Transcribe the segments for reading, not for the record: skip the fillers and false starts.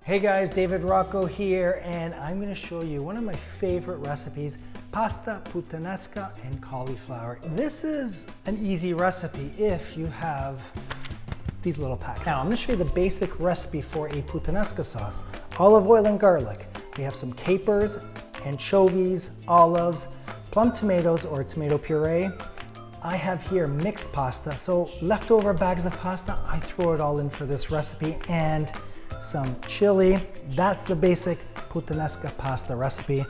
Hey guys, David Rocco here, and I'm going to show you one of my favorite recipes, pasta puttanesca and cauliflower. This is an easy recipe if you have these little packs. Now I'm going to show you the basic recipe for a puttanesca sauce. Olive oil and garlic. We have some capers, anchovies, olives, plum tomatoes or tomato puree. I have here mixed pasta, so leftover bags of pasta, I throw it all in for this recipe, and some chili. That's the basic puttanesca pasta recipe.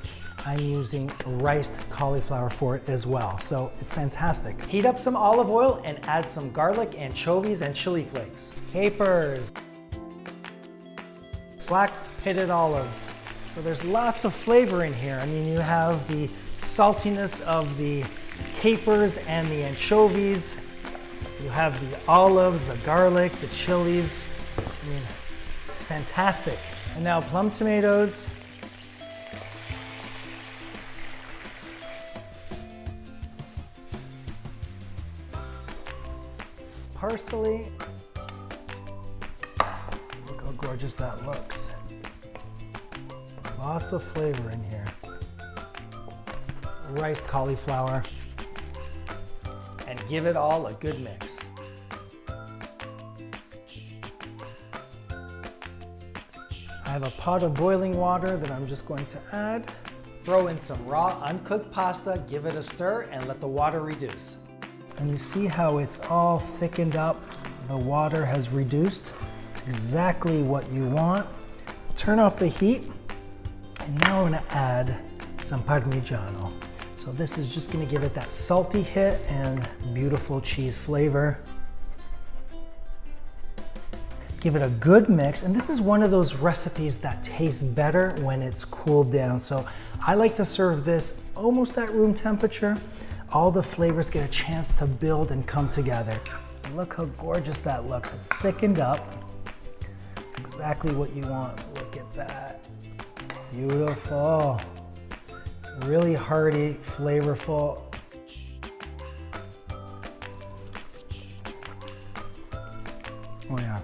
I'm using riced cauliflower for it as well, so it's fantastic. Heat up some olive oil and add some garlic, anchovies, and chili flakes. Capers. Black pitted olives. So there's lots of flavor in here. I mean, you have the saltiness of the capers and the anchovies. You have the olives, the garlic, the chilies. I mean, fantastic. And now plum tomatoes. Parsley. Look how gorgeous that looks. Lots of flavor in here. Riced cauliflower. And give it all a good mix. I have a pot of boiling water that I'm just going to add. Throw in some raw uncooked pasta, give it a stir, and let the water reduce. And you see how it's all thickened up. The water has reduced. It's exactly what you want. Turn off the heat, and now we're gonna add some Parmigiano. So this is just gonna give it that salty hit and beautiful cheese flavor. Give it a good mix, and this is one of those recipes that tastes better when it's cooled down. So I like to serve this almost at room temperature. All the flavors get a chance to build and come together. And look how gorgeous that looks. It's thickened up. It's exactly what you want. Look at that. Beautiful. Really hearty, flavorful. Oh yeah.